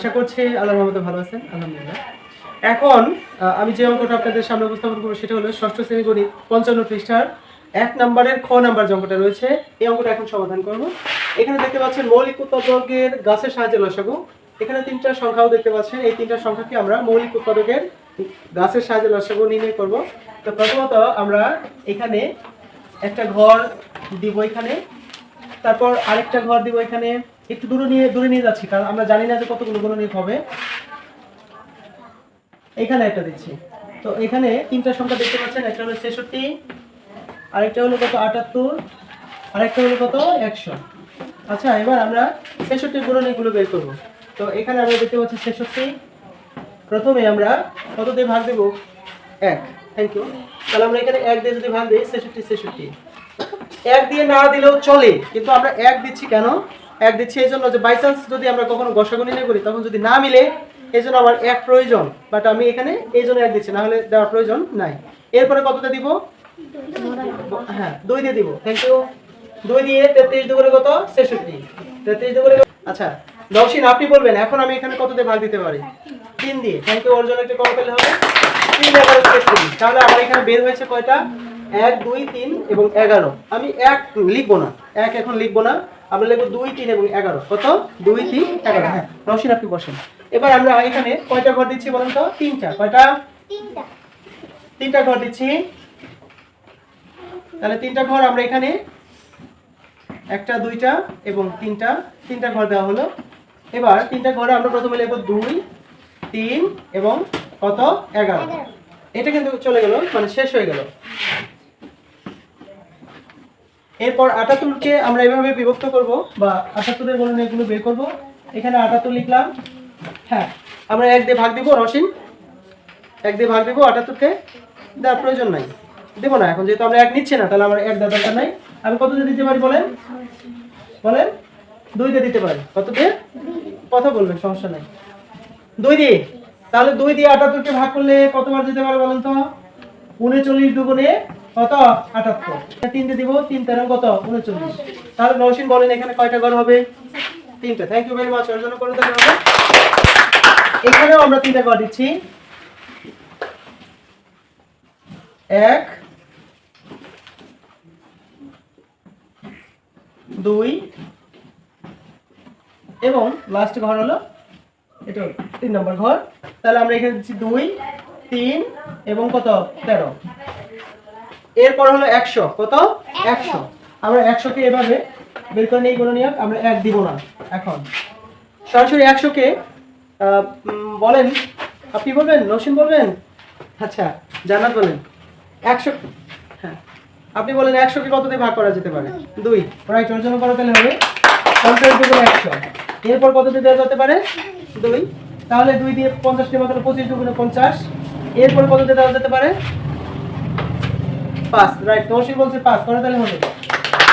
আশা করছি আল্লাহর রহমতে ভালো আছেন। আলহামদুলিল্লাহ। এখন আমি যে অঙ্কটা আপনাদের সামনে উপস্থাপন করব সেটা হলো ষষ্ঠ শ্রেণী গণিত 55 পৃষ্ঠার 1 নম্বরের খ নাম্বার যে অঙ্কটা রয়েছে এই অঙ্কটা এখন সমাধান করব। এখানে দেখতে পাচ্ছেন মৌলিক উৎপাদকের গাছের সাহায্যে লসাগু। এখানে তিনটা সংখ্যাও দেখতে পাচ্ছেন, এই তিনটা সংখ্যাকে আমরা মৌলিক উৎপাদকের গাছের সাহায্যে লসাগু নির্ণয় করব। তো প্রথমত আমরা এখানে একটা ঘর দিব, এখানে তারপর আরেকটা ঘর দিব, এখানে একটু দূরে নিয়ে যাচ্ছি কারণ আমরা জানি না যে কতগুলো গুণনীয়ক হবে। এখানে একটা দিচ্ছি। তো এখানে তিনটা সংখ্যা দেখতে পাচ্ছেন, একটা হলো 66, আরেকটা হলো কত 78, আরেকটা হলো কত 100। আচ্ছা, এবার আমরা 66 গুণনীয়কগুলো বের করব। তো এখানে আমরা দেখতে পাচ্ছি 66, প্রথমে আমরা কত দিয়ে ভাগ দেব 1। Thank you. তাহলে আমরা এখানে 1 দিয়ে যদি ভাগ দেই 66 1 দিয়ে না দিলেও চলে, কিন্তু আমরা 1 দিচ্ছি কেন? 1 দিচ্ছি এই জন্য যে বাই চান্স যদি আমরা কখনো গসাগু নির্ণয় করি তখন যদি না মিলে এই জন্য আমার 1 প্রয়োজন, বাট আমি এখানে এই জন্য 1 দিচ্ছি, না হলে দেওয়ার প্রয়োজন নাই। এরপরে কতটা দিব? হ্যাঁ 2 দিয়ে দিব। Thank you. 2 দিয়ে 33 দুগুণে কত 66, 33 দুগুণে। আচ্ছা নওশিন আপনি বলবেন এখন আমি এখানে কত দিয়ে ভাগ দিতে পারি? 3 দিয়ে। Thank you. ওর জন্য একটা কম পেলে হবে 3 11 33। তাহলে আমার এখানে বের হয়েছে কয়টা? 1 2 3 এবং 11। আমি 1 লিখবো না, 1 এখন লিখবো না, আমরা লিখবো 2 3 এবং 11। কত? 2 3 11। হ্যাঁ নওশিন আপনি বসেন। এবার আমরা এখানে কয়টা ঘর দিচ্ছি বলেন তো? 3টা। কয়টা? 3টা ঘর দিচ্ছি। তাহলে 3টা ঘর আমরা এখানে 1টা 2টা এবং 3টা ঘর দেওয়া হলো। এবার 3টা ঘরে আমরা প্রথমে লিখবো 2 3 এবং কত 11। এটা কিন্তু চলে গেল, মানে শেষ হয়ে গেল। এরপর 78কে আমরা এভাবে বিভক্ত করব বা 78 এর গুণনীয়কগুলো বের করব। এখানে 78 লিখলাম। হ্যাঁ আমরা 1 দিয়ে ভাগ দিব। রশিন 1 দিয়ে ভাগ দিব। 78কে দেওয়ার প্রয়োজন নাই, দেব না এখন, যেহেতু আমরা 1 নিচ্ছি না তাহলে আমার 1 দেওয়ার দরকার নাই। আমি কত দিয়ে দিতে পারি বলেন? বলেন 2 দিয়ে দিতে পারি। কত দিয়ে? কথা বলবেন, সমস্যা নাই। 2 দিয়ে। তাহলে 2 দিয়ে 78কে ভাগ করলে কতবার যেতে পারে বলেন তো? 39 দুগুণে কত 78। 3 দিয়ে দিব। 3 13 কত 39। তাহলে নওশিন বলেন এখানে কয়টা ঘর হবে? 3টা। Thank you very much. এর জন্য করে দিতে হবে। এখানেও আমরা 3টা ঘর দিচ্ছি। 1 2 এবং লাস্ট ঘর হলো এটা 3 নম্বর ঘর। তাহলে আমরা এখানে দিচ্ছি 2 3 এবং কত 13। এরপর হলো 100। কত? 100। আমরা 100কে এভাবে বের করে নেই গুণনীয়ক, আমরা 1 দিব না। এখন সরাসরি 100কে বলেন, আপনি বলবেন? নওশিন বলবেন? আচ্ছা জান্নাত বলেন 100। হ্যাঁ আপনি বলেন 100কে কত দিয়ে ভাগ করা যেতে পারে? 2। রাইট। ওর জন্য কত তাহলে হবে 50 দুগুণে 100। এরপর কত দিয়ে দেওয়া যেতে পারে? 2। তাহলে 2 দিয়ে 50 কে ভাগ করলে 25 দুগুণে 50। এরপর কত দিয়ে দেওয়া যেতে পারে? 5। রাইট। নওশিন বলছে 5 করে তাহলে হবে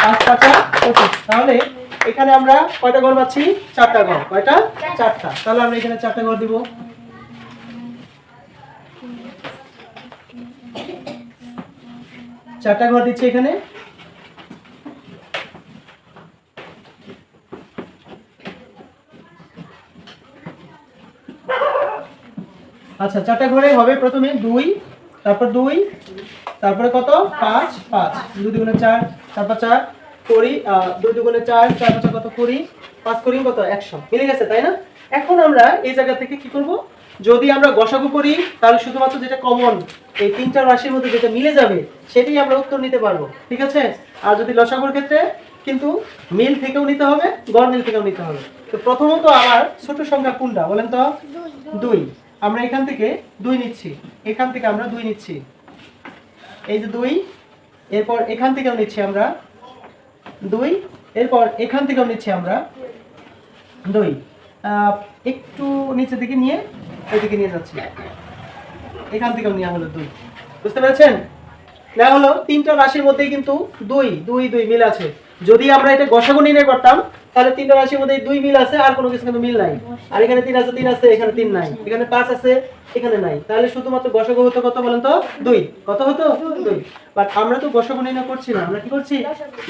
5 5 25। তাহলে এখানে আমরা কয়টা ঘর পাচ্ছি? 4টা ঘর। কয়টা? 4টা। তাহলে আমরা এখানে 4টা ঘর দিব। 4টা ঘর দিচ্ছি এখানে। আচ্ছা 4টা ঘরে হবে প্রথমে 2, তারপর 2, তারপরে কত 5 5 2 দুগুণে 4 4 5 4 20 2 দুগুণে 4 4 5 কত 20 5 করি কত 100। মিলে গেছে তাই না? এখন আমরা এই জায়গা থেকে কি করব? যদি আমরা গসাগু করি তাহলে শুধুমাত্র যেটা কমন এই 3টা রাশির মধ্যে যেটা মিলে যাবে সেটাই আমরা উত্তর নিতে পারবো, ঠিক আছে? আর যদি লসাগুর ক্ষেত্রে কিন্তু মিল থেকেও নিতে হবে, গড় মিল থেকেও নিতে হবে। তো প্রথমত আমার ছোট সংখ্যা কোনটা বলেন তো? 2। আমরা এখান থেকে 2 নিচ্ছি, এখান থেকে আমরা 2 নিচ্ছি, এই যে 2। এরপর এখান থেকেও নিচ্ছি আমরা 2, এরপর এখান থেকেও নিচ্ছি আমরা 2। একটু নিচের দিকে নিয়ে ওইদিকে নিয়ে যাচ্ছি, এখান থেকেও নেওয়া হলো 2। বুঝতে পেরেছেন? নেওয়া হলো 3টা রাশির মধ্যেই কিন্তু 2 2 2 মিল আছে। যদি আমরা এটা গসাগু নির্ণয় করতাম তাহলে 3টা রাশির মধ্যে 2 মিল আছে, আর কোনো কিছু কিন্তু মিল নাই। আর এখানে 3 আছে 3 আছে, এখানে 3 নাই, এখানে 5 আছে, এখানে নাই। তাহলে শুধুমাত্র গসাগু হতো কত বলেন তো? 2। কত হতো? 2। বাট আমরা তো গসাগু নির্ণয় করছি না, আমরা কি করছি?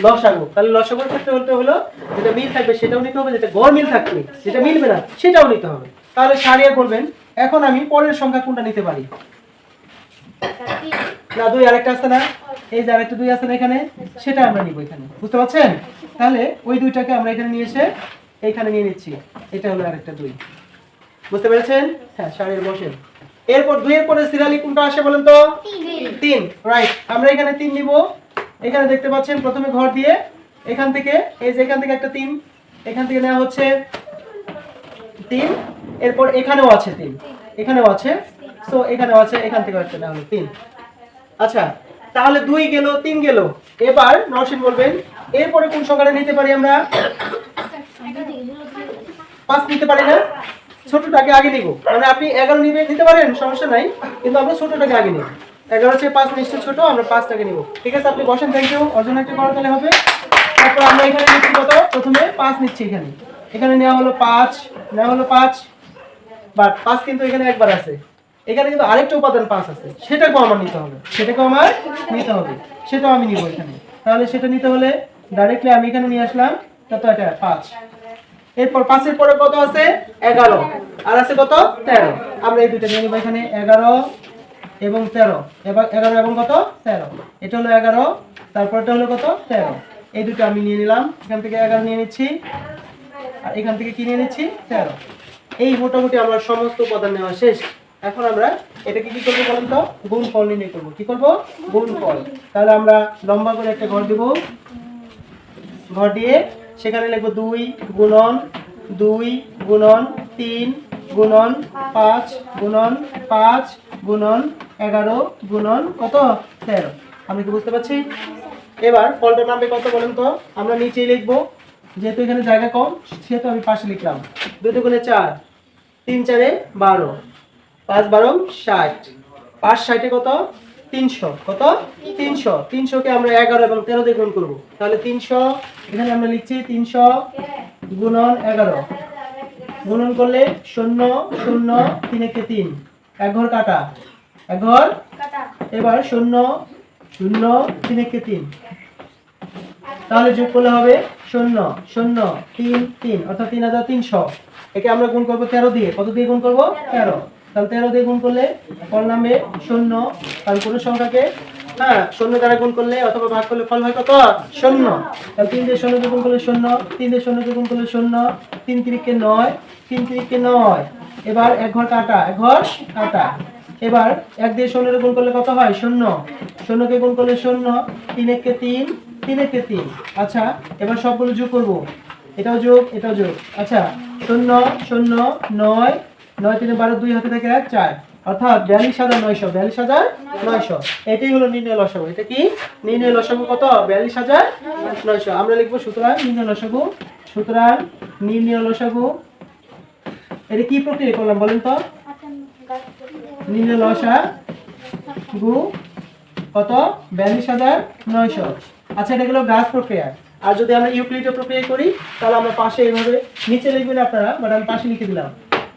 লসাগু। তাহলে লসাগুর ক্ষেত্রে হলো যেটা মিল থাকবে সেটাও নিতে হবে, যেটা গড় মিল থাকবে যেটা মিলবে না সেটাও নিতে হবে। তাহলে সারিয়ে বলবেন এখন আমি পরের সংখ্যা কোনটা নিতে পারি। না 2 আরেকটা আছে না, এই যে আরেকটা 2 আছে না এখানে, সেটা আমরা নিব এখানে, বুঝতে পারছেন? তাহলে ওই 2টাকে আমরা এখানে নিয়ে এসে এইখানে নিয়ে নিচ্ছি, এটা হলো আরেকটা 2, বুঝতে পেরেছেন? হ্যাঁ সারিয়ে বসেন। এরপর 2 এর পরে সিরিয়ালি কোনটা আসে বলেন তো? 3, রাইট। আমরা এখানে 3 নিব, এখানে দেখতে পাচ্ছেন প্রথমে ঘর দিয়ে এখান থেকে, এই যে এখান থেকে একটা 3, এখান থেকে নেওয়া হচ্ছে 3, এরপর এখানেও আছে 3, এখানেও আছে, সো এখানেও আছে, এখান থেকে একটা নেওয়া হলো 3। আচ্ছা তাহলে 2 গেল, 3 গেল। এবার নরসিন বলবেন এরপরে কোন সংখ্যাটা নিতে পারি আমরা? 5 নিতে পারি না? ছোটটাকে আগে নিব, মানে আপনি 11 নিতে পারেন, সমস্যা নাই, কিন্তু আমরা ছোটটাকে আগে নিব। 11 চেয়ে 5 নিশ্চয় ছোট, আমরা 5টাকে নিব। ঠিক আছে, আপনি বসেন, থ্যাংক ইউ। অর্জন একটা করা তাহলে হবে। তারপর আমরা এখানে নিচ্ছি কত? প্রথমে 5 নিচ্ছি, এখানে এখানে নেওয়া হলো 5, নেওয়া হলো 5, বাট 5 কিন্তু এখানে একবার আছে, এখানে কিন্তু আরেকটা উপাদান 5 আছে, সেটাকেও আমার নিতে হবে, সেটাকেও আমার নিতে হবে, সেটাও আমি নিব এখানে। তাহলে সেটা নিতে হলে ডাইরেক্টলি আমি এখানে নিয়ে আসলাম, কত এটা 5। এরপর 5 এর পরে কত আছে? 11, আর আছে কত? 13। আমরা এই দুইটা নিয়ে নিব এখানে, 11 এবং 13। এবার 11 এবং কত? 13। এটা হলো 11, তারপরটা হলো কত? 13। এই দুটো আমি নিয়ে নিলাম, এখান থেকে 11 নিয়ে নিচ্ছি, আর এখান থেকে কি নিয়ে নিচ্ছি? 13। এই মোটামুটি আমার সমস্ত উপাদান নেওয়া শেষ। এখন আমরা এটাকে কি করব বলেন তো? গুণফল নির্ণয় করব। কি করব? গুণফল। তাহলে আমরা লম্বা করে একটা ঘর দেব, ঘর দিয়ে সেখানে লিখব 2 গুণন 2 গুণন 3 গুণন 5 গুণন 5 গুণন 11 গুণন কত? 13। আমি কি বুঝতে পারছি? এবার ফলটার নামে কত বলেন তো? আমরা নিচেই লিখব, যেহেতু এখানে জায়গা কম সেহেতু আমি পাশে লিখলাম। 2 দুগুণে 4, 3 4 12, 5 12 60, 5 60 কত? 300। কত? 300। 300 কে আমরা 11 এবং 13 দিয়ে গুণ করব। তাহলে 300 এখানে আমরা লিখছি 300 গুণন 11, গুণন করলে 0 0 3 কে 3, এক ঘর কাটা, এক ঘর কাটা। এবার 0 0 3 কে 3, তাহলে যোগ করলে হবে 0 0 3 3, অর্থাৎ 3300। একে আমরা গুণ করব 13 দিয়ে। কত দিয়ে গুণ করব? 13। তাহলে 13 দিয়ে গুণ করলে ফল নামবে 0। তাহলে কোন সংখ্যাকে 0 দ্বারা গুণ করলে অথবা ভাগ করলে ফল হয় কত? 0। তাহলে 3 দিয়ে 0 কে গুণ করলে 0, 3 দিয়ে 0 কে গুণ করলে 0, 3 3 কে 9, 3 3 কে 9। এবার এক ঘর কাটা, এক ঘর কাটা। এবার 1 দিয়ে 0 এর গুণ করলে কত হয়? 0। 0 কে গুণ করলে 0, 3 1 কে 3, 3 1 কে 3। আচ্ছা এবার সবগুলো যোগ করব, এটাও যোগ, এটাও যোগ। আচ্ছা 0 0 9 9 3 12, 2 হাতে থেকে 1 4, অর্থাৎ 42900। 42900 এটাই হলো নির্ণয় লসাগু। এটা কি নির্ণয় লসাগু? কত? 42900। আমরা লিখব সুতরাং নির্ণয় লসাগু, সুতরাং নির্ণয় লসাগু। এটা কি প্রক্রিয়া করলাম বলেন তো? নির্ণয় লসাগু কত? 42900। আচ্ছা এটা হলো গাছ প্রক্রিয়া। আর যদি আমরা ইউক্লিডীয় প্রক্রিয়া করি তাহলে আমরা পাশে এইভাবে নিচে লিখবেন আপনারা, বাট আমি পাশে লিখে দিলাম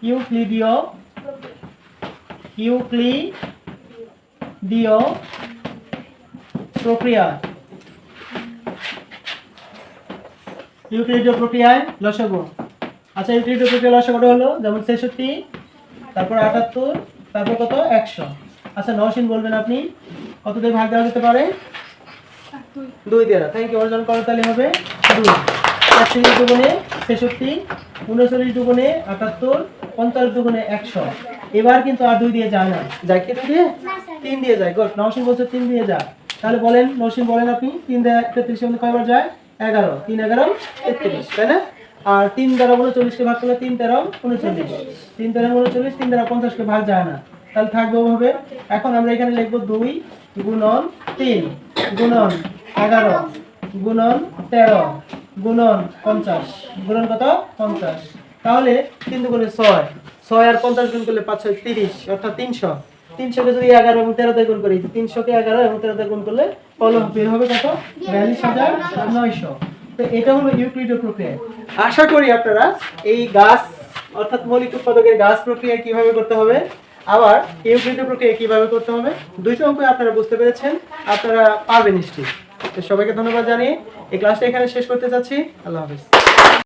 ইউক্লিডীয় প্রক্রিয়া। ইউক্লিডীয় প্রক্রিয়ায় লসাগু। আচ্ছা ইউক্লিডীয় প্রক্রিয়া লসাগুটা হলো যেমন 66, তারপর 78, তারপর কত? 100। আচ্ছা নরসিন বলবেন আপনি কত দিয়ে ভাগ দেওয়া যেতে পারে? 2 দিয়ে। Thank you. অর্জন করো তাহলে হবে 2। 33 দুগুণে 66, 39 দুগুণে 78, 50 দুগুণে 100। এবার কিন্তু আর 2 দিয়ে যায় না, যায় কি 2 দিয়ে? 3 দিয়ে যায়। গুড, নরসিন বলছে 3 দিয়ে যায়। তাহলে বলেন নরসিন বলেন আপনি 3 দিয়ে 33 এর মধ্যে কয়বার যায়? 11। 3 11 33, তাই না? আর 3 দ্বারা 39 কে ভাগ করলে 3 13 39, 3 13 39, 3 দ্বারা 50 কে ভাগ যায় না, তাহলে থাকবে ওভাবে। এখন আমরা এখানে লিখব 2 গুণন 3 গুণন 11 গুণন 13 গুণন 50 গুণন কত? 50। তাহলে 3 দুগুণে 6, 6 আর 50 গুণ করলে 5 6 30, অর্থাৎ 300। 300 কে যদি 11 এবং 13 দিয়ে গুণ করি, 300 কে 11 এবং 13 দিয়ে গুণ করলে ফল বের হবে কত? 42900। তো এটা হলো ইউক্লিডীয় প্রক্রিয়া। আশা করি আপনারা এই গাছ অর্থাৎ মৌলিক উৎপাদকের গাছ প্রক্রিয়া কিভাবে করতে হবে, আবার ইউক্লিডীয় প্রক্রিয়া কিভাবে করতে হবে, দুইটা অঙ্ক আপনারা বুঝতে পেরেছেন, আপনারা পারবেন নিশ্চয়ই। তো সবাইকে ধন্যবাদ জানিয়ে এই ক্লাসটা এখানে শেষ করতে যাচ্ছি। আল্লাহ হাফেজ।